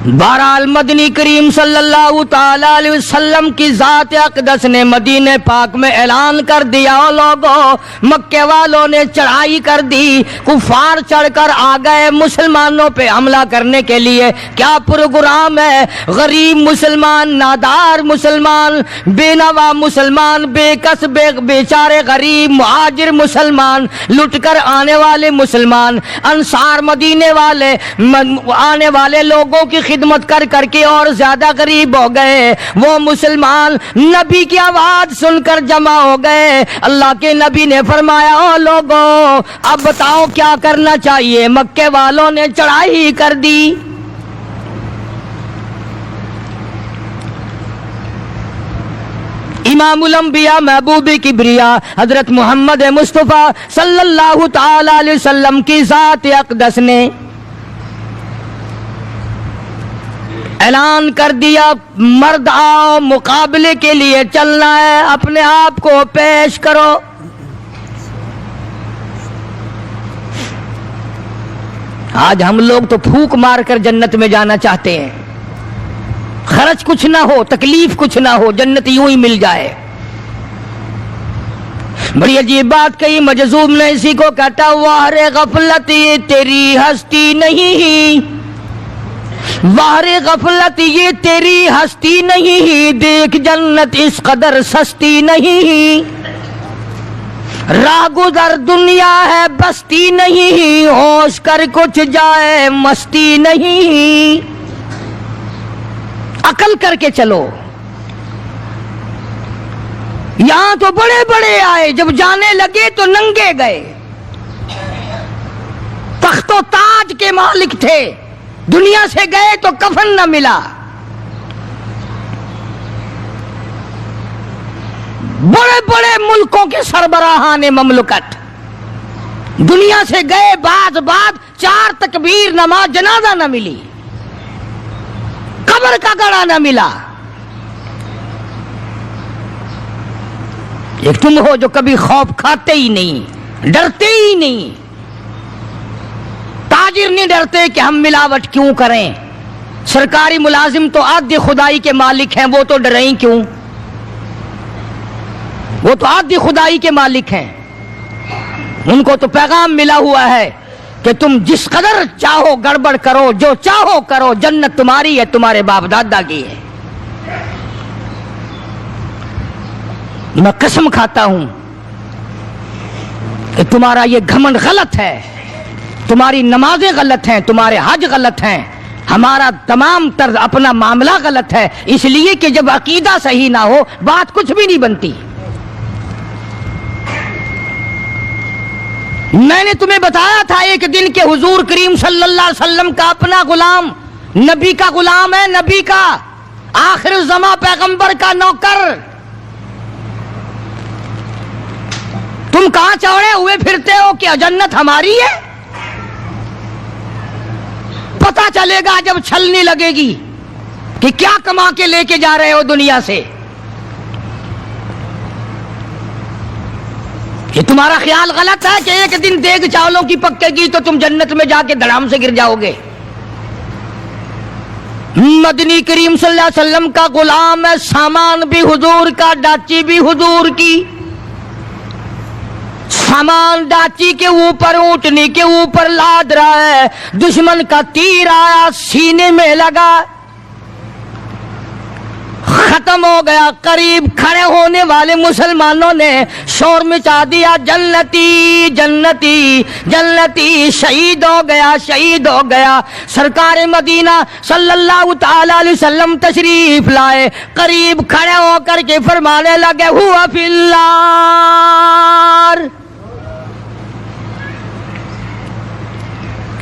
بہرحال مدنی کریم صلی اللہ تعالی علیہ وسلم کی ذات اقدس نے مدینہ پاک میں اعلان کر دیا، او لوگوں مکے والوں نے چڑھائی کر دی، کفار چڑھ کر آ گئے مسلمانوں پہ حملہ کرنے کے لیے۔ کیا پروگرام ہے؟ غریب مسلمان، نادار مسلمان، بے نوا مسلمان، بے کس بیچارے غریب مہاجر مسلمان، لٹ کر آنے والے مسلمان، انصار مدینے والے آنے والے لوگوں کی خدمت کر کر کے اور زیادہ غریب ہو گئے۔ وہ مسلمان نبی کی آواز سن کر جمع ہو گئے۔ اللہ کے نبی نے فرمایا، او لوگوں اب بتاؤ کیا کرنا چاہیے؟ مکے والوں نے چڑھائی کر دی۔ امام الانبیاء محبوب کبریا حضرت محمد مصطفیٰ صلی اللہ تعالی علیہ وسلم کی ذات اقدس نے اعلان کر دیا، مرد آؤ مقابلے کے لیے چلنا ہے، اپنے آپ کو پیش کرو۔ آج ہم لوگ تو پھونک مار کر جنت میں جانا چاہتے ہیں، خرچ کچھ نہ ہو، تکلیف کچھ نہ ہو، جنت یوں ہی مل جائے۔ بڑی عجیب بات کہی مجذوب نے اسی کو کہتا، واہ رے غفلت یہ تیری ہستی نہیں، واہ رے غفلت یہ تیری ہستی نہیں، دیکھ جنت اس قدر سستی نہیں، راہ گزر دنیا ہے بستی نہیں، ہوش کر کچھ جائے مستی نہیں۔ عقل کر کے چلو، یہاں تو بڑے بڑے آئے، جب جانے لگے تو ننگے گئے، تخت و تاج کے مالک تھے، دنیا سے گئے تو کفن نہ ملا۔ بڑے بڑے ملکوں کے سربراہان مملکت دنیا سے گئے، بعد 4 تکبیر نماز جنازہ نہ ملی، قبر کا گڑا نہ ملا۔ ایک تم ہو جو کبھی خوف کھاتے ہی نہیں، ڈرتے ہی نہیں۔ تاجر نہیں ڈرتے کہ ہم ملاوٹ کیوں کریں، سرکاری ملازم تو عادی خدائی کے مالک ہیں، وہ تو ڈریں کیوں؟ وہ تو عادی خدائی کے مالک ہیں، ان کو تو پیغام ملا ہوا ہے کہ تم جس قدر چاہو گڑبڑ کرو، جو چاہو کرو، جنت تمہاری ہے، تمہارے باپ دادا کی ہے۔ میں قسم کھاتا ہوں کہ تمہارا یہ گھمنڈ غلط ہے، تمہاری نمازیں غلط ہیں، تمہارے حج غلط ہیں، ہمارا تمام طرز اپنا معاملہ غلط ہے، اس لیے کہ جب عقیدہ صحیح نہ ہو بات کچھ بھی نہیں بنتی۔ میں نے تمہیں بتایا تھا ایک دن کہ حضور کریم صلی اللہ علیہ وسلم کا اپنا غلام نبی کا غلام ہے، نبی کا آخر الزماں پیغمبر کا نوکر۔ تم کہاں چوڑے ہوئے پھرتے ہو کہ جنت ہماری ہے؟ پتہ چلے گا جب چھلنی لگے گی کہ کیا کما کے لے کے جا رہے ہو دنیا سے۔ یہ تمہارا خیال غلط ہے کہ ایک دن دیگ چاولوں کی پکے گی تو تم جنت میں جا کے دھڑام سے گر جاؤ گے۔ مدنی کریم صلی اللہ علیہ وسلم کا غلام ہے، سامان بھی حضور کا، ڈاچی بھی حضور کی۔ سامان ڈاچی کے اوپر، اونٹنی کے اوپر لاد رہا ہے، دشمن کا تیر آیا سینے میں لگا، ختم ہو گیا۔ قریب کھڑے ہونے والے مسلمانوں نے شور مچا دیا، جنتی جنتی جنتی، شہید ہو گیا شہید ہو گیا۔ سرکار مدینہ صلی اللہ تعالی علیہ وسلم تشریف لائے، قریب کھڑے ہو کر کے فرمانے لگے، ہوا فی النار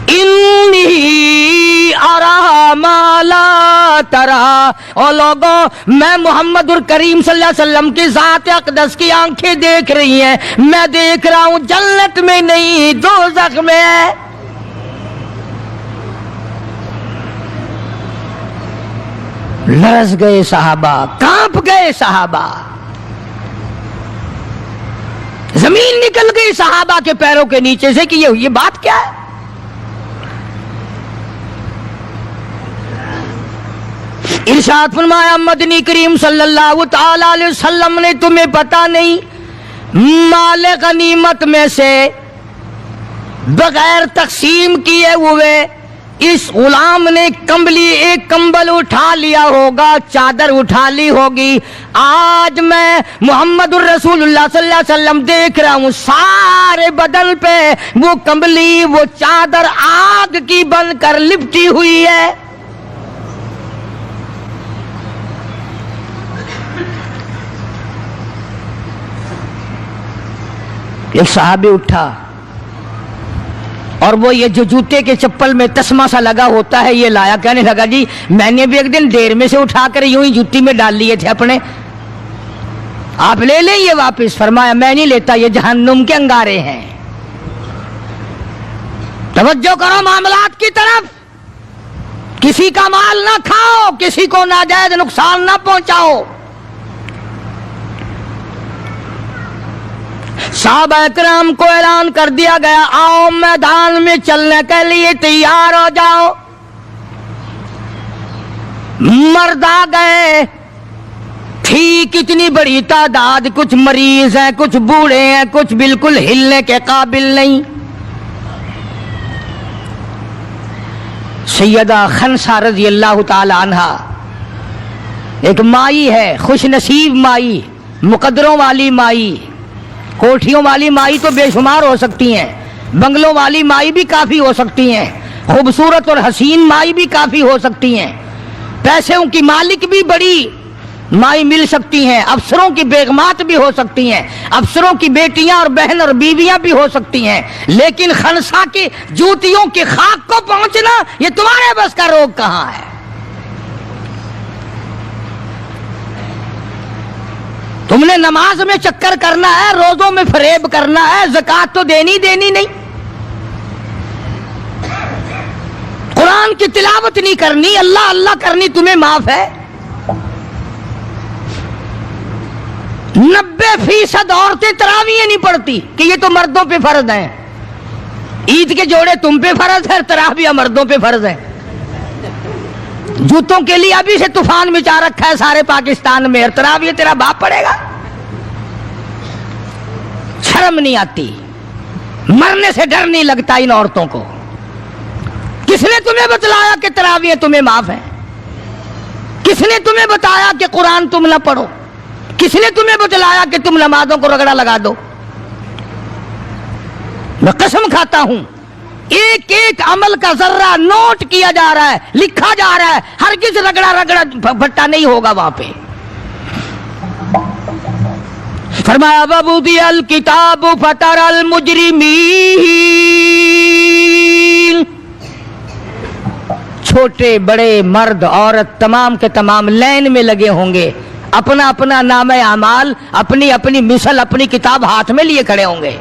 انی ارا ما لا ترا۔ او لوگوں میں محمد الکریم صلی اللہ علیہ وسلم کی ذات اقدس کی آنکھیں دیکھ رہی ہیں، میں دیکھ رہا ہوں جنت میں نہیں دوزخ میں ہے۔ لرز گئے صحابہ، کانپ گئے صحابہ، زمین نکل گئی صحابہ کے پیروں کے نیچے سے کہ یہ بات کیا ہے؟ ارشاد فرمایا مدنی کریم صلی اللہ تعالی علیہ وسلم نے تمہیں پتہ نہیں مال غنیمت میں سے بغیر تقسیم کیے ہوئے اس غلام نے ایک کمبل اٹھا لیا ہوگا، چادر اٹھا لی ہوگی. آج میں محمد الرسول اللہ صلی اللہ علیہ وسلم دیکھ رہا ہوں سارے بدن پہ وہ کمبلی، وہ چادر آگ کی بن کر لپٹی ہوئی ہے. ایک صحابی اٹھا اور وہ یہ جو جوتے کے چپل میں تسمہ سا لگا ہوتا ہے یہ لایا. کہنے لگا جی میں نے بھی ایک دن ڈیر میں سے اٹھا کر یوں ہی جوتی میں ڈال لیے تھے اپنے، آپ لے لیں یہ واپس. فرمایا میں نہیں لیتا، یہ جہنم کے انگارے ہیں. توجہ کرو معاملات کی طرف. کسی کا مال نہ کھاؤ، کسی کو ناجائز نقصان نہ پہنچاؤ. صحابہ کرام کو اعلان کر دیا گیا آؤ میدان میں چلنے کے لیے تیار ہو جاؤ. مرد آ گئے، تھی کتنی بڑی تعداد، کچھ مریض ہیں، کچھ بوڑھے ہیں، کچھ بالکل ہلنے کے قابل نہیں. سیدہ خنسا رضی اللہ تعالی عنہا ایک مائی ہے، خوش نصیب مائی، مقدروں والی مائی. کوٹھیوں والی مائی تو بے شمار ہو سکتی ہیں، بنگلوں والی مائی بھی کافی ہو سکتی ہیں، خوبصورت اور حسین مائی بھی کافی ہو سکتی ہیں، پیسوں کی مالک بھی بڑی مائی مل سکتی ہیں، افسروں کی بیگمات بھی ہو سکتی ہیں، افسروں کی بیٹیاں اور بہن اور بیویاں بھی ہو سکتی ہیں. لیکن خنسا کی جوتیوں کی خاک کو پہنچنا یہ تمہارے بس کا روگ کہاں ہے؟ تم نے نماز میں چکر کرنا ہے، روزوں میں فریب کرنا ہے، زکوٰۃ تو دینی نہیں، قرآن کی تلاوت نہیں کرنی، اللہ اللہ کرنی تمہیں معاف ہے. 90% عورتیں تراویح نہیں پڑھتی کہ یہ تو مردوں پہ فرض ہیں. عید کے جوڑے تم پہ فرض ہے، تراویح مردوں پہ فرض ہے. جوتوں کے لیے ابھی سے طوفان مچا رکھا ہے سارے پاکستان میں، تراویح تیرا باپ پڑے گا. شرم نہیں آتی، مرنے سے ڈر نہیں لگتا ان عورتوں کو. کس نے تمہیں بتلایا کہ تراویح تمہیں معاف ہے؟ کس نے تمہیں بتایا کہ قرآن تم نہ پڑھو؟ کس نے تمہیں بتلایا کہ تم نمازوں کو رگڑا لگا دو؟ میں قسم کھاتا ہوں ایک ایک عمل کا ذرہ نوٹ کیا جا رہا ہے، لکھا جا رہا ہے، ہرگز رگڑا بھٹا نہیں ہوگا وہاں پہ. فرمایا وَوُضِعَ الْكِتَابُ فَتَرَى الْمُجْرِمِينَ، چھوٹے بڑے مرد عورت تمام کے تمام لائن میں لگے ہوں گے، اپنا اپنا نامہ اعمال، اپنی اپنی مثل، اپنی کتاب ہاتھ میں لیے کھڑے ہوں گے.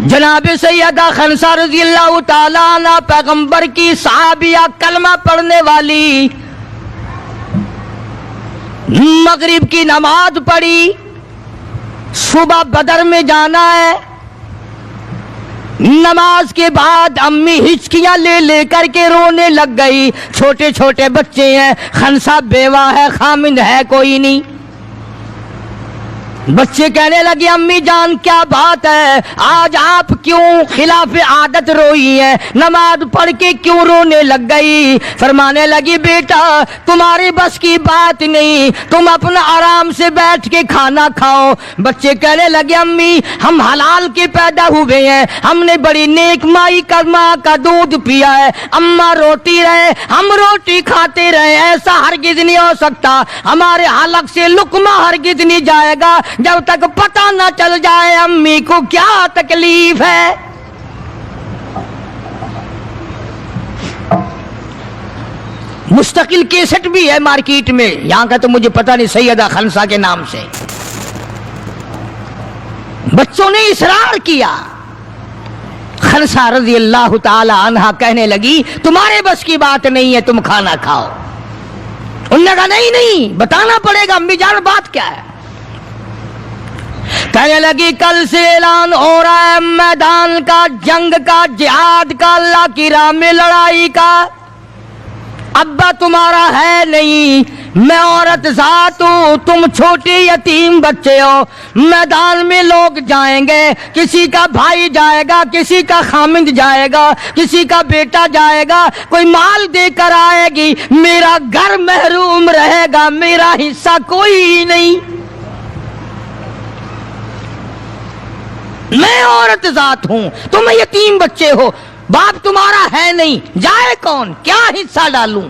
جناب سیدہ خنسا رضی اللہ تعالیٰ عنہ پیغمبر کی صحابیہ، کلمہ پڑھنے والی، مغرب کی نماز پڑھی، صبح بدر میں جانا ہے. نماز کے بعد امی ہچکیاں لے کر کے رونے لگ گئی. چھوٹے چھوٹے بچے ہیں، خنسا بیوہ ہے، خامند ہے کوئی نہیں. بچے کہنے لگے امی جان کیا بات ہے، آج آپ کیوں خلاف عادت روئی ہیں، نماز پڑھ کے کیوں رونے لگ گئی؟ فرمانے لگی بیٹا تمہاری بس کی بات نہیں، تم اپنا آرام سے بیٹھ کے کھانا کھاؤ. بچے کہنے لگے امی ہم حلال کے پیدا ہوئے ہیں، ہم نے بڑی نیک مائی کا ماں کا دودھ پیا ہے، اماں روتی رہے ہم روٹی کھاتے رہے، ایسا ہرگز نہیں ہو سکتا، ہمارے حلق سے لقمہ ہرگز نہیں جائے گا جب تک پتہ نہ چل جائے امی کو کیا تکلیف ہے. مستقل کیسٹ بھی ہے مارکیٹ میں، یہاں کا تو مجھے پتہ نہیں، سیدہ خنسا کے نام سے. بچوں نے اصرار کیا. خنسا رضی اللہ تعالی عنہا کہنے لگی تمہارے بس کی بات نہیں ہے، تم کھانا کھاؤ. انہوں نے کہا نہیں بتانا پڑے گا امی جان بات کیا ہے. کہنے لگی کل سے اعلان ہو رہا ہے میدان کا، جنگ کا، جہاد کا، اللہ کی راہ میں لڑائی کا. ابا تمہارا ہے نہیں، میں عورت ذات ہوں، تم چھوٹے یتیم بچے ہو، میدان میں لوگ جائیں گے، کسی کا بھائی جائے گا، کسی کا خامند جائے گا، کسی کا بیٹا جائے گا، کوئی مال دے کر آئے گی، میرا گھر محروم رہے گا، میرا حصہ کوئی نہیں۔ میں عورت ذات ہوں، تم یتیم بچے ہو، باپ تمہارا ہے نہیں، جائے کون، کیا حصہ ڈالوں؟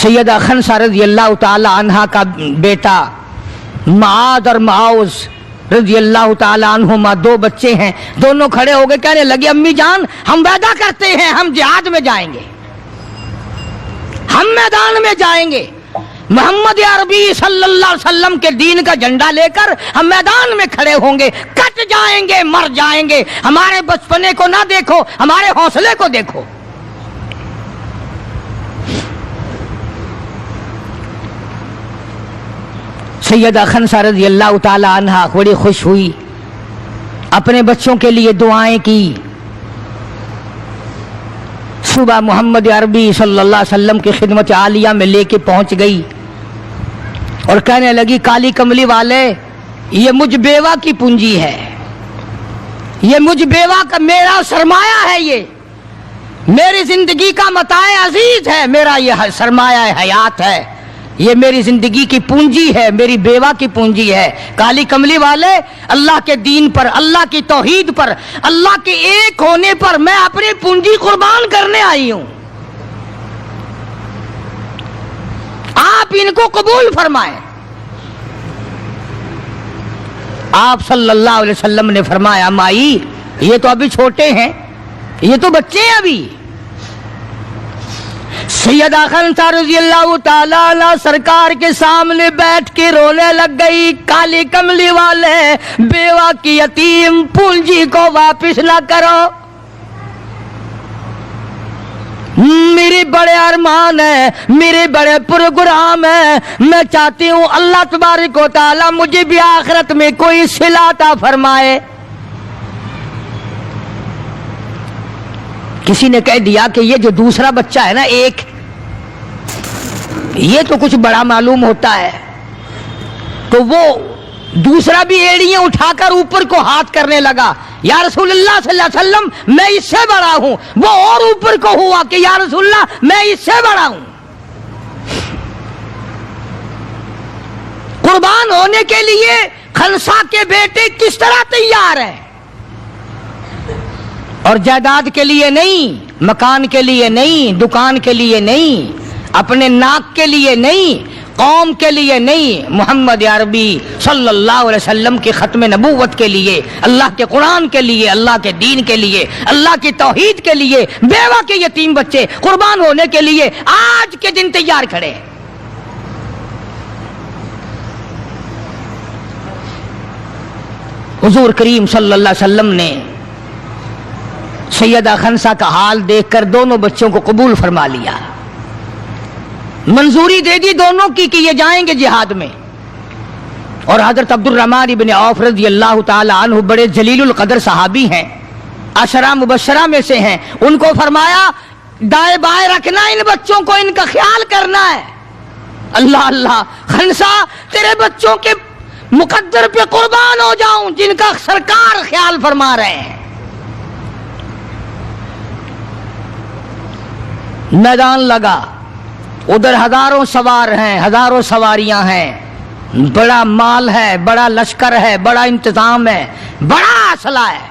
سیدہ خنسہ رضی اللہ تعالی عنہا کا بیٹا معاذ اور معاوذ رضی اللہ تعالی عنہما دو بچے ہیں، دونوں کھڑے ہو گئے، کہنے لگے امی جان ہم وعدہ کرتے ہیں ہم جہاد میں جائیں گے، ہم میدان میں جائیں گے، محمد عربی صلی اللہ علیہ وسلم کے دین کا جھنڈا لے کر ہم میدان میں کھڑے ہوں گے، کٹ جائیں گے، مر جائیں گے، ہمارے بچپنے کو نہ دیکھو، ہمارے حوصلے کو دیکھو۔ سیدہ خنسہ رضی اللہ تعالی عنہا بڑی خوش ہوئی، اپنے بچوں کے لیے دعائیں کی۔ صبح محمد عربی صلی اللہ علیہ وسلم کی خدمت عالیہ میں لے کے پہنچ گئی اور کہنے لگی کالی کملی والے، یہ مجھ بیوہ کی پونجی ہے، یہ مجھ بیوہ کا میرا سرمایہ ہے، یہ میری زندگی کا متاع عزیز ہے، میرا یہ سرمایہ حیات ہے، یہ میری زندگی کی پونجی ہے، میری بیوہ کی پونجی ہے۔ کالی کملی والے، اللہ کے دین پر، اللہ کی توحید پر، اللہ کے ایک ہونے پر میں اپنی پونجی قربان کرنے آئی ہوں، آپ ان کو قبول فرمائیں۔ آپ صلی اللہ علیہ وسلم نے فرمایا مائی یہ تو ابھی چھوٹے ہیں، یہ تو بچے ہیں ابھی۔ سیدہ خنسہ رضی اللہ تعالی عنہ سرکار کے سامنے بیٹھ کے رونے لگ گئی، کالی کملی والے، بیوہ کی یتیم پونجی کو واپس نہ کرو، میرے بڑے ارمان ہیں، میرے بڑے پروگرام ہیں، میں چاہتی ہوں اللہ تبارک و تعالی مجھے بھی آخرت میں کوئی صلہ عطا فرمائے۔ کسی نے کہہ دیا کہ یہ جو دوسرا بچہ ہے نا ایک، یہ تو کچھ بڑا معلوم ہوتا ہے، تو وہ دوسرا بھی ایڑیاں اٹھا کر اوپر کو ہاتھ کرنے لگا، یا رسول اللہ صلی اللہ علیہ وسلم میں اس سے بڑا ہوں، وہ اور اوپر کو ہوا کہ یا رسول اللہ میں اس سے بڑا ہوں۔ قربان ہونے کے لیے خنسہ کے بیٹے کس طرح تیار ہیں، اور جائیداد کے لیے نہیں، مکان کے لیے نہیں، دکان کے لیے نہیں، اپنے ناک کے لیے نہیں، قوم کے لیے نہیں، محمد عربی صلی اللہ علیہ وسلم کی ختم نبوت کے لیے، اللہ کے قرآن کے لیے، اللہ کے دین کے لیے، اللہ کی توحید کے لیے، بیوہ کے یتیم بچے قربان ہونے کے لیے آج کے دن تیار کھڑے ہیں۔ حضور کریم صلی اللہ علیہ وسلم نے سیدہ خنسہ کا حال دیکھ کر دونوں بچوں کو قبول فرما لیا، منظوری دے دی دونوں کی کہ یہ جائیں گے جہاد میں۔ اور حضرت عبد الرحمن بن عوف رضی اللہ تعالی عنہ بڑے جلیل القدر صحابی ہیں، عشرہ مبشرہ میں سے ہیں، ان کو فرمایا دائیں بائیں رکھنا ان بچوں کو، ان کا خیال کرنا ہے۔ اللہ اللہ، خنسہ تیرے بچوں کے مقدر پہ قربان ہو جاؤں جن کا سرکار خیال فرما رہے ہیں۔ میدان لگا، ادھر ہزاروں سوار ہیں، ہزاروں سواریاں ہیں، بڑا مال ہے، بڑا لشکر ہے، بڑا انتظام ہے، بڑا اسلحہ ہے،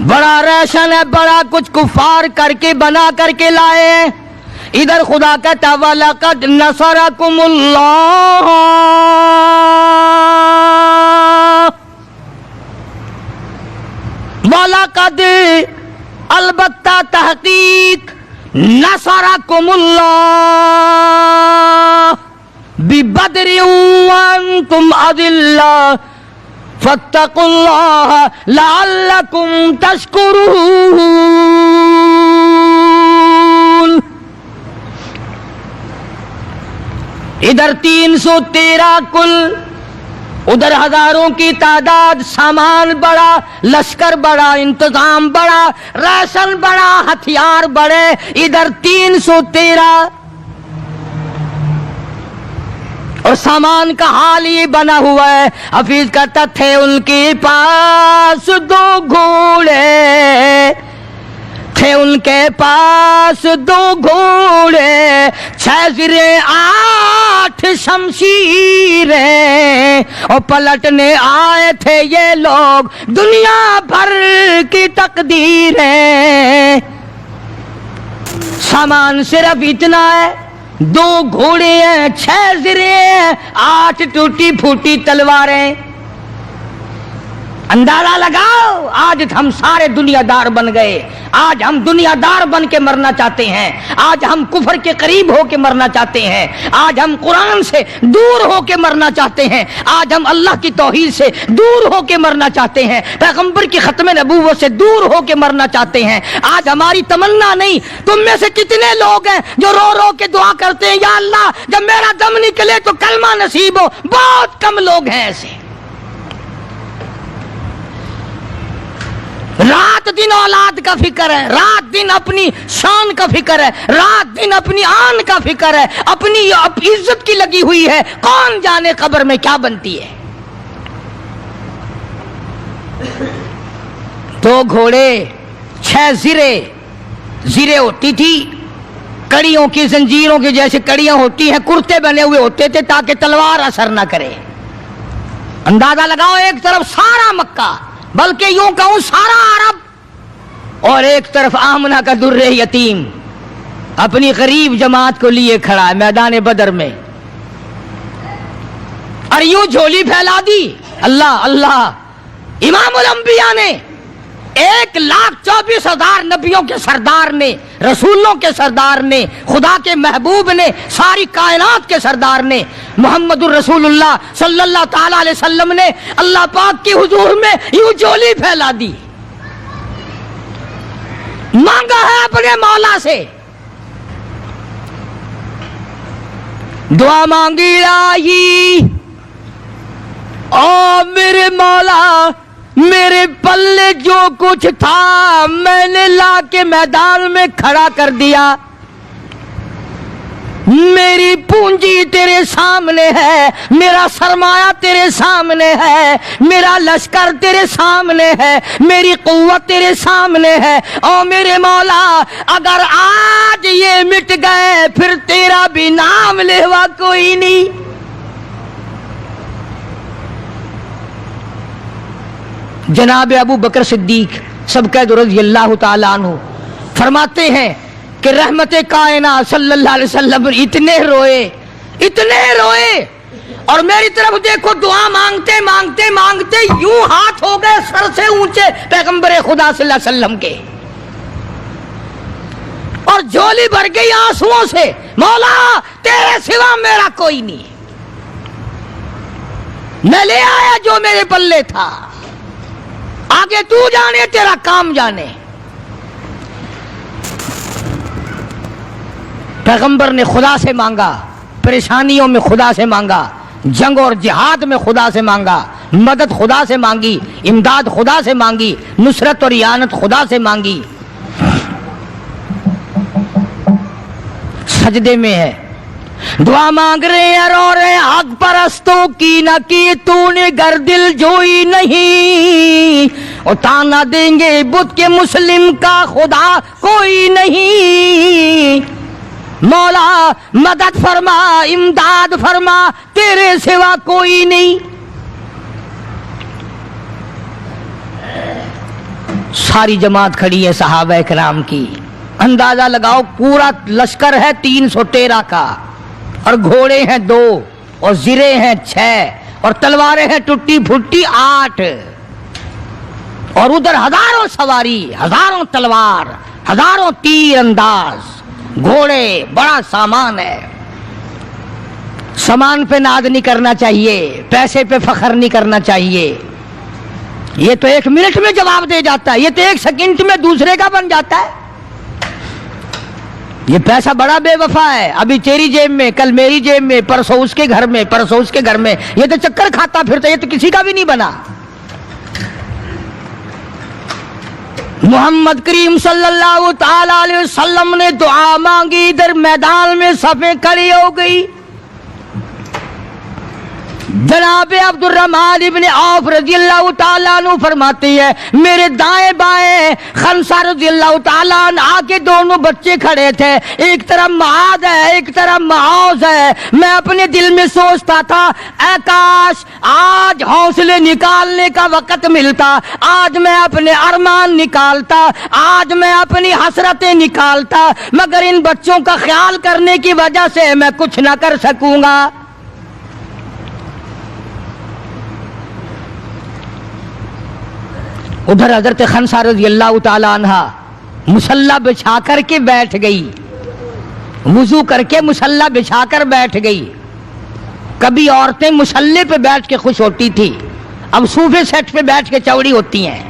بڑا ریشن ہے، بڑا کچھ کفار کر کے بنا کر کے لائے ہیں۔ ادھر خدا کہتا وَلَقَدْ نَصَرَكُمُ اللَّهُ، وَلَقَدْ البتہ تحقیق نصرکم اللہ ببدر وانتم اذلہ فاتقوا اللہ لعلکم تشکرون۔ ادھر 313 کل ادھر ہزاروں کی تعداد، سامان بڑا، لشکر بڑا، انتظام بڑا، راشن بڑا، ہتھیار بڑے، ادھر 313 اور سامان کا حال یہ بنا ہوا ہے۔ حفیظ کہتا تھے ان کے پاس 2 گھوڑے، تھے ان کے پاس 2 گھوڑے، 6 زریں 8 شمشیریں، اور پلٹنے آئے تھے یہ لوگ دنیا بھر کی تقدیریں۔ سامان صرف اتنا ہے، 2 گھوڑے ہیں، 6 زریں ہیں، 8 ٹوٹی پھوٹی تلواریں۔ اندازہ لگاؤ، آج ہم سارے دنیا دار بن گئے، آج ہم دنیا دار بن کے مرنا چاہتے ہیں، آج ہم کفر کے قریب ہو کے مرنا چاہتے ہیں، آج ہم قرآن سے دور ہو کے مرنا چاہتے ہیں، آج ہم اللہ کی توحید سے دور ہو کے مرنا چاہتے ہیں، پیغمبر کی ختم نبوت سے دور ہو کے مرنا چاہتے ہیں۔ آج ہماری تمنا نہیں، تم میں سے کتنے لوگ ہیں جو رو رو کے دعا کرتے ہیں یا اللہ جب میرا دم نکلے تو کلمہ نصیب ہو؟ بہت کم لوگ ہیں ایسے۔ رات دن اولاد کا فکر ہے، رات دن اپنی شان کا فکر ہے، رات دن اپنی آن کا فکر ہے، اپنی عزت کی لگی ہوئی ہے، کون جانے قبر میں کیا بنتی ہے۔ 2 گھوڑے، 6 زرے ہوتی تھی، کڑیوں کی زنجیروں کی جیسے کڑیاں ہوتی ہیں، کرتے بنے ہوئے ہوتے تھے تاکہ تلوار اثر نہ کرے۔ اندازہ لگاؤ، ایک طرف سارا مکہ، بلکہ یوں کہوں سارا عرب، اور ایک طرف آمنہ کا در یتیم اپنی غریب جماعت کو لیے کھڑا ہے میدان بدر میں، اور یوں جھولی پھیلا دی۔ اللہ اللہ، امام الانبیاء نے 1,24,000 نبیوں کے سردار نے، رسولوں کے سردار نے، خدا کے محبوب نے، ساری کائنات کے سردار نے، محمد الرسول اللہ صلی اللہ تعالی علیہ وسلم نے اللہ پاک کی حضور میں یوں جھولی پھیلا دی، مانگا ہے اپنے مولا سے، دعا مانگی آئی، او میرے مولا میرے پلے جو کچھ تھا میں نے لا کے میدان میں کھڑا کر دیا، میری پونجی تیرے سامنے ہے، میرا سرمایہ تیرے سامنے ہے، میرا لشکر تیرے سامنے ہے، میری قوت تیرے سامنے ہے، او میرے مولا اگر آج یہ مٹ گئے پھر تیرا بھی نام لیوا کوئی نہیں۔ جناب ابو بکر صدیق سبقید رضی اللہ تعالیٰ عنہ فرماتے ہیں کہ رحمت کائنات صلی اللہ علیہ وسلم اتنے روئے اور میری طرف دیکھو، دعا مانگتے مانگتے مانگتے یوں ہاتھ ہو گئے سر سے اونچے پیغمبر خدا صلی اللہ علیہ وسلم کے، اور جھولی بھر گئی آنسوؤں سے، مولا تیرے سوا میرا کوئی نہیں، میں لے آیا جو میرے پلے تھا، آگے تو جانے تیرا کام جانے۔ پیغمبر نے خدا سے مانگا، پریشانیوں میں خدا سے مانگا، جنگ اور جہاد میں خدا سے مانگا، مدد خدا سے مانگی، امداد خدا سے مانگی، نصرت اور اعانت خدا سے مانگی۔ سجدے میں ہے، دعا مانگ رہے ہیں، رو رہے ہیں، حق پرستوں کی نہ کی تو نے گر دل جوئی نہیں، اور تانا دیں گے بت کے مسلم کا خدا کوئی نہیں، مولا مدد فرما امداد فرما تیرے سوا کوئی نہیں۔ ساری جماعت کھڑی ہے صحابہ کرام کی، اندازہ لگاؤ پورا لشکر ہے 313 کا، اور گھوڑے ہیں 2 اور زرے ہیں 6 اور تلواریں ہیں ٹوٹی پھوٹی 8، اور ادھر ہزاروں سواری، ہزاروں تلوار، ہزاروں تیر انداز، گھوڑے، بڑا سامان ہے۔ سامان پہ ناز نہیں کرنا چاہیے، پیسے پہ فخر نہیں کرنا چاہیے، یہ تو 1 منٹ میں جواب دے جاتا ہے، یہ تو 1 سیکنڈ میں دوسرے کا بن جاتا ہے۔ یہ پیسہ بڑا بے وفا ہے، ابھی تیری جیب میں، کل میری جیب میں، پرسوں اس کے گھر میں، پرسوں اس کے گھر میں، یہ تو چکر کھاتا پھرتا، یہ تو کسی کا بھی نہیں بنا۔ محمد کریم صلی اللہ تعالی علیہ وسلم نے دعا مانگی، ادھر میدان میں صفیں کھڑی ہو گئی۔ جناب عبد الرحمن ابن عوف رضی اللہ تعالیٰ عنہ فرماتے ہیں میرے دائیں بائیں خنسا رضی اللہ تعالیٰ عنہ آگے دونوں بچے کھڑے تھے، ایک طرف معاذ ہے ایک طرف معوذ ہے۔ میں اپنے دل میں سوچتا تھا اے کاش آج حوصلے نکالنے کا وقت ملتا، آج میں اپنے ارمان نکالتا، آج میں اپنی حسرتیں نکالتا، مگر ان بچوں کا خیال کرنے کی وجہ سے میں کچھ نہ کر سکوں گا۔ ادھر حضرت خنسا رضی اللہ تعالی عنہ مصلی بچھا کر کے بیٹھ گئی، وضو کر کے مصلی بچھا کر بیٹھ گئی۔ کبھی عورتیں مصلی پہ بیٹھ کے خوش ہوتی تھی، اب صوفے سیٹ پہ بیٹھ کے چوڑی ہوتی ہیں،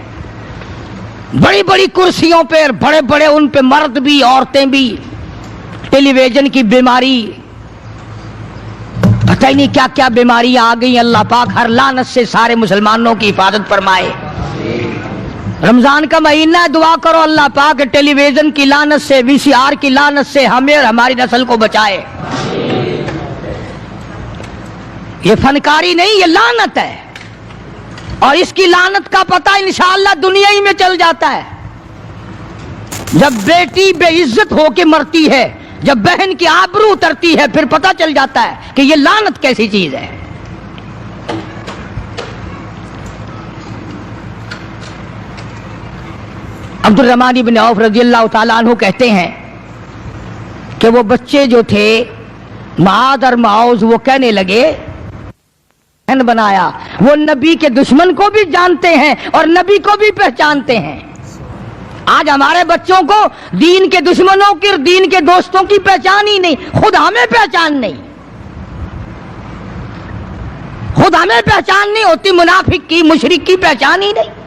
بڑی بڑی کرسیوں پہ، بڑے بڑے ان پہ مرد بھی عورتیں بھی۔ ٹیلی ویژن کی بیماری، پتہ ہی نہیں کیا کیا بیماریاں آ گئی، اللہ پاک ہر لعنت سے سارے مسلمانوں کی حفاظت فرمائے۔ رمضان کا مہینہ ہے، دعا کرو اللہ پاک ٹیلی ویژن کی لعنت سے، وی سی آر کی لعنت سے ہمیں اور ہماری نسل کو بچائے۔ یہ فنکاری نہیں، یہ لعنت ہے، اور اس کی لعنت کا پتہ انشاءاللہ دنیا ہی میں چل جاتا ہے۔ جب بیٹی بے عزت ہو کے مرتی ہے، جب بہن کی آبرو اترتی ہے، پھر پتہ چل جاتا ہے کہ یہ لعنت کیسی چیز ہے۔ عبد الرحمن ابن عوف رضی اللہ تعالیٰ عنہ کہتے ہیں کہ وہ بچے جو تھے معاذ اور معوذ، وہ کہنے لگے بنایا، وہ نبی کے دشمن کو بھی جانتے ہیں اور نبی کو بھی پہچانتے ہیں۔ آج ہمارے بچوں کو دین کے دشمنوں کی اور دین کے دوستوں کی پہچان ہی نہیں، خود ہمیں پہچان نہیں، خود ہمیں پہچان نہیں ہوتی، منافق کی مشرک کی پہچان ہی نہیں۔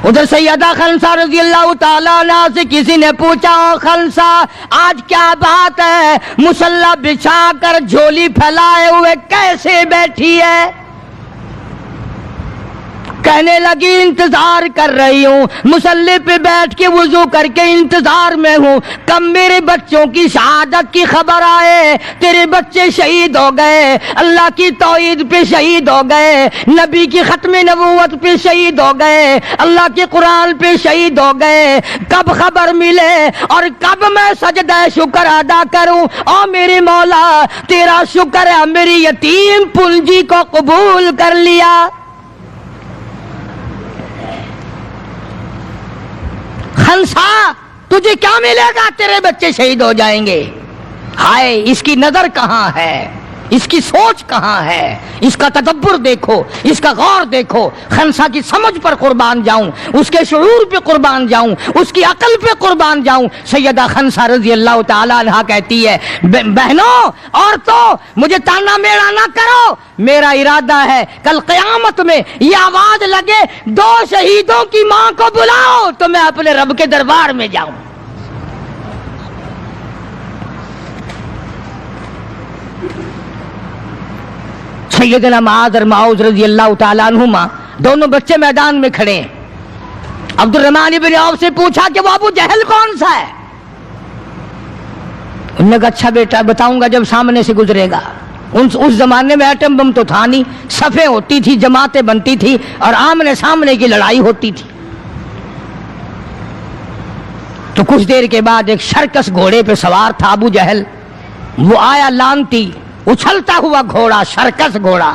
ادھر سیدہ خنسا رضی اللہ تعالیٰ عنہ سے کسی نے پوچھا خنسا آج کیا بات ہے، مصلی بچھا کر جھولی پھیلائے ہوئے کیسے بیٹھی ہے؟ کہنے لگی انتظار کر رہی ہوں، مصلی پہ بیٹھ کے وضو کر کے انتظار میں ہوں، کب میرے بچوں کی شہادت کی خبر آئے، تیرے بچے شہید ہو گئے، اللہ کی توحید پہ شہید ہو گئے، نبی کی ختم نبوت پہ شہید ہو گئے، اللہ کے قرآن پہ شہید ہو گئے، کب خبر ملے اور کب میں سجدہ شکر ادا کروں۔ او میرے مولا تیرا شکر ہے میری یتیم پنجی کو قبول کر لیا۔ خنسا تجھے کیا ملے گا، تیرے بچے شہید ہو جائیں گے۔ ہائے اس کی نظر کہاں ہے، اس کی سوچ کہاں ہے، اس کا تدبر دیکھو، اس کا غور دیکھو۔ خنسا کی سمجھ پر قربان جاؤں، اس کے شعور پہ قربان جاؤں، اس کی عقل پہ قربان جاؤں۔ سیدہ خنسا رضی اللہ تعالی عنہا کہتی ہے بہنوں عورتوں مجھے تانا میرا نہ کرو، میرا ارادہ ہے کل قیامت میں یہ آواز لگے دو شہیدوں کی ماں کو بلاؤ تو میں اپنے رب کے دربار میں جاؤں۔ سیدنا معاذ اور معوذ رضی اللہ تعالیٰ عنہما دونوں بچے میدان میں کھڑے ہیں۔ عبد الرحمن ابن عوف سے پوچھا کہ وہ ابو جہل کون سا ہے؟ انہوں نے کہا اچھا بیٹا بتاؤں گا جب سامنے سے گزرے گا۔ اس زمانے میں ایٹم بم تو تھا نہیں، صفیں ہوتی تھی، جماعتیں بنتی تھی اور آمنے سامنے کی لڑائی ہوتی تھی۔ تو کچھ دیر کے بعد ایک شرکس گھوڑے پہ سوار تھا ابو جہل، وہ آیا لانتی اچھلتا ہوا گھوڑا، شرکس گھوڑا۔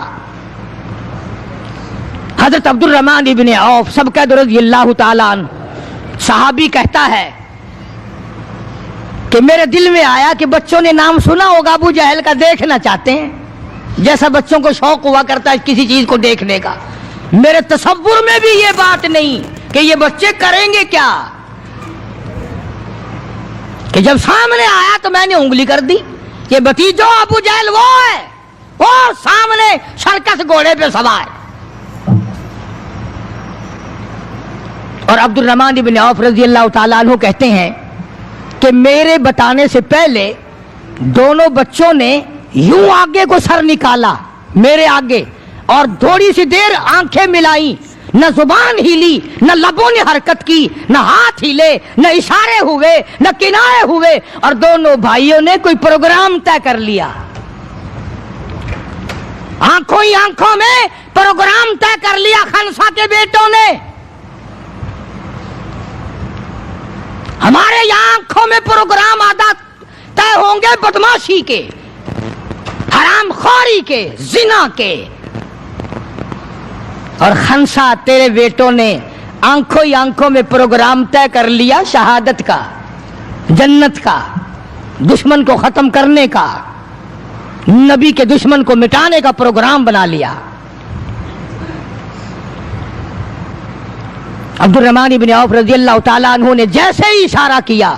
حضرت عبد الرحمن ابن عوف سب قید رضی اللہ تعالیٰ عنہ صحابی کہتا ہے کہ میرے دل میں آیا کہ بچوں نے نام سنا ہوگا ابو جہل کا، دیکھنا چاہتے ہیں، جیسا بچوں کو شوق ہوا کرتا ہے کسی چیز کو دیکھنے کا۔ میرے تصور میں بھی یہ بات نہیں کہ یہ بچے کریں گے کیا، کہ جب سامنے آیا تو میں نے انگلی کر دی کہ بھتیجو ابو جہل وہ ہے، وہ سامنے شرکس گھوڑے پہ سوار۔ اور عبد الرحمن ابن عوف رضی اللہ تعالیٰ عنہ کہتے ہیں کہ میرے بتانے سے پہلے دونوں بچوں نے یوں آگے کو سر نکالا میرے آگے اور تھوڑی سی دیر آنکھیں ملائیں، نہ زبان ہلی، نہ لبوں نے حرکت کی، نہ ہاتھ ہلے، نہ اشارے ہوئے، نہ کنائے ہوئے، اور دونوں بھائیوں نے کوئی پروگرام طے کر لیا، آنکھوں ہی آنکھوں میں پروگرام طے کر لیا خنسا کے بیٹوں نے۔ ہمارے یہاں آنکھوں میں پروگرام آدھا طے ہوں گے بدماشی کے، حرام خوری کے، زنا کے، اور خنسا تیرے بیٹوں نے آنکھوں ہی آنکھوں میں پروگرام طے کر لیا شہادت کا، جنت کا، دشمن کو ختم کرنے کا، نبی کے دشمن کو مٹانے کا پروگرام بنا لیا۔ عبد الرحمن بن عوف رضی اللہ تعالیٰ عنہ نے جیسے ہی اشارہ کیا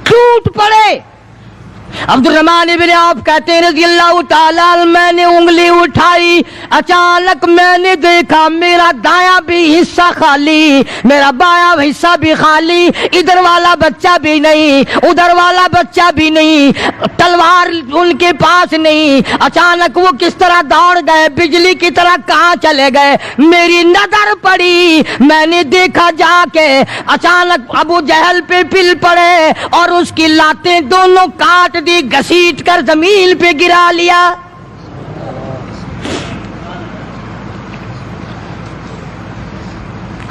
ٹوٹ پڑے۔ عبد الرحمن بن عوف کہتے ہیں رضی اللہ تعالیٰ عنہ، میں نے انگلی اٹھائی، اچانک میں نے دیکھا میرا دایاں بھی حصہ خالی، میرا بایاں حصہ بھی خالی، ادھر والا بچہ بھی نہیں، ادھر والا بچہ بھی نہیں، تلوار ان کے پاس نہیں۔ اچانک وہ کس طرح دوڑ گئے، بجلی کی طرح کہاں چلے گئے، میری نظر پڑی، میں نے دیکھا جا کے، اچانک ابو جہل پہ پل پڑے اور اس کی لاتیں دونوں کاٹ دی، گھسیٹ کر زمین پہ گرا لیا۔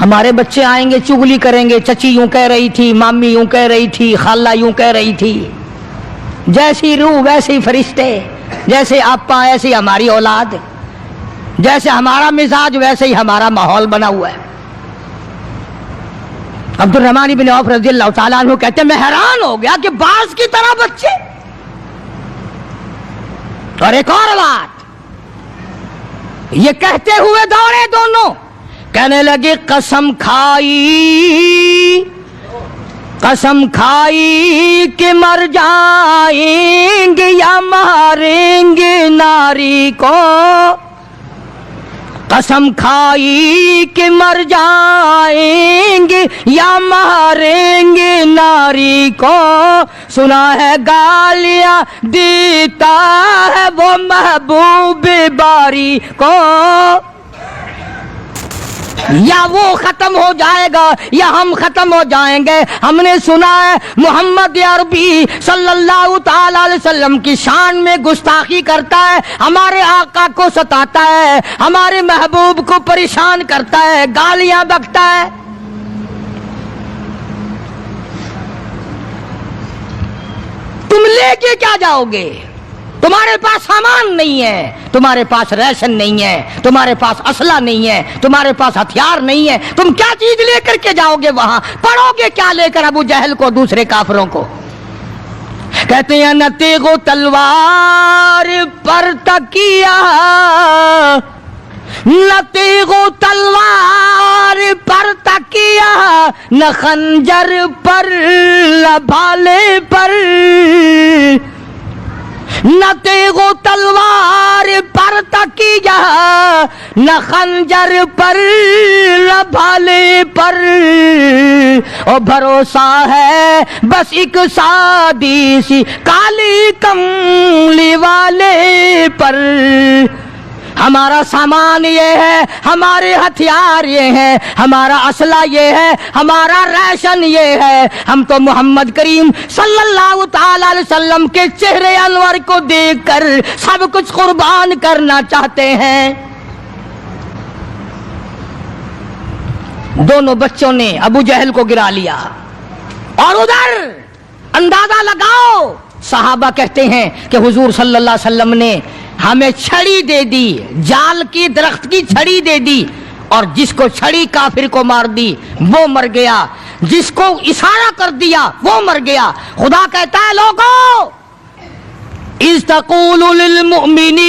ہمارے بچے آئیں گے چغلی کریں گے، چچی یوں کہہ رہی تھی، مامی یوں کہہ رہی تھی، خالہ یوں کہہ رہی تھی، جیسی روح ویسے فرشتے، جیسے آپا ایسی ہماری اولاد، جیسے ہمارا مزاج ویسے ہی ہمارا ماحول بنا ہوا ہے۔ عبد الرحمن بن عوف رضی اللہ تعالیٰ عنہ کہتے ہیں میں حیران ہو گیا کہ باز کی طرح بچے۔ اور ایک اور بات، یہ کہتے ہوئے دوڑے دونوں، کہنے لگے قسم کھائی کہ مر جائیں گے یا ماریں گے ناری کو، قسم کھائی کہ مر جائیں گے یا ماریں گے ناری کو، سنا ہے گالیاں دیتا ہے وہ محبوب باری کو، یا وہ ختم ہو جائے گا یا ہم ختم ہو جائیں گے۔ ہم نے سنا ہے محمد عربی صلی اللہ تعالی علیہ وسلم کی شان میں گستاخی کرتا ہے، ہمارے آقا کو ستاتا ہے، ہمارے محبوب کو پریشان کرتا ہے، گالیاں بکتا ہے۔ تم لے کے کیا جاؤ گے؟ تمہارے پاس سامان نہیں ہے، تمہارے پاس ریشن نہیں ہے، تمہارے پاس اسلحہ نہیں ہے، تمہارے پاس ہتھیار نہیں ہے، تم کیا چیز لے کر کے جاؤ گے وہاں؟ پڑھو گے کیا لے کر ابو جہل کو، دوسرے کافروں کو؟ کہتے ہیں نہ تیغ و تلوار پر تکیہ، نہ تیغ و تلوار پر تکیہ، نہ خنجر پر نہ بھالے پر، نہ تیغ و تلوار پر تکیہ، نہ خنجر پر نہ بھالے پر، اور بھروسہ ہے بس ایک سادی سی کالی کملی والے پر۔ ہمارا سامان یہ ہے، ہمارے ہتھیار یہ ہیں، ہمارا اسلحہ یہ ہے، ہمارا ریشن یہ ہے، ہم تو محمد کریم صلی اللہ تعالی علیہ وسلم کے چہرے انور کو دیکھ کر سب کچھ قربان کرنا چاہتے ہیں۔ دونوں بچوں نے ابو جہل کو گرا لیا، اور ادھر اندازہ لگاؤ، صحابہ کہتے ہیں کہ حضور صلی اللہ علیہ وسلم نے ہمیں چھڑی دے دی، جال کی درخت کی چھڑی دے دی، اور جس کو چھڑی کافر کو مار دی وہ مر گیا، جس کو اشارہ کر دیا وہ مر گیا۔ خدا کہتا ہے لوگو اذ تقول للمؤمنین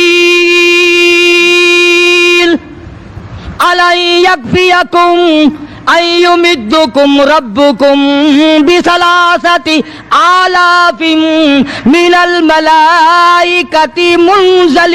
أَلَنْ يَكْفِيَكُمْ أَنْ يُمِدُّكُمْ رَبُّكُمْ بِثَلَاثَةِ آلَافٍ مِنَ الْمَلَائِكَةِ مُنْزَلِينَ۔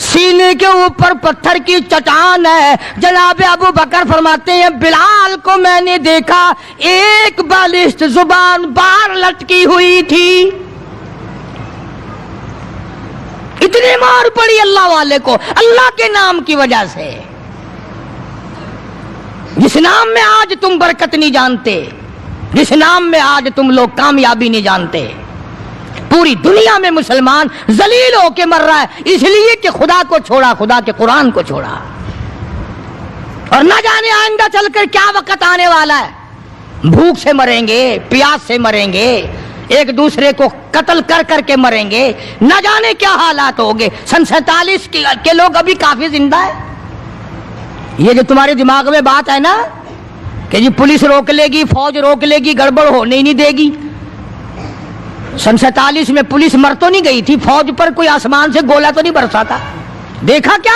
سینے کے اوپر پتھر کی چٹان ہے. جناب ابو بکر فرماتے ہیں بلال کو میں نے دیکھا ایک بالشت زبان باہر لٹکی ہوئی تھی. اتنی مار پڑی اللہ والے کو اللہ کے نام کی وجہ سے. جس نام میں آج تم برکت نہیں جانتے, جس نام میں آج تم لوگ کامیابی نہیں جانتے, پوری دنیا میں مسلمان ذلیل ہو کے مر رہا ہے اس لیے کہ خدا کو چھوڑا, خدا کے قرآن کو چھوڑا. اور نہ جانے آئندہ چل کر کیا وقت آنے والا ہے. بھوک سے مریں گے, پیاس سے مریں گے, ایک دوسرے کو قتل کر کر کے مریں گے, نہ جانے کیا حالات ہوں گے. سن 47 کے لوگ ابھی کافی زندہ ہے. یہ جو تمہارے دماغ میں بات ہے نا کہ جی پولیس روک لے گی, فوج روک لے گی, گڑبڑ ہونے ہی نہیں دے گی. سن 47 میں پولیس مر تو نہیں گئی تھی, فوج پر کوئی آسمان سے گولا تو نہیں برسا تھا. دیکھا کیا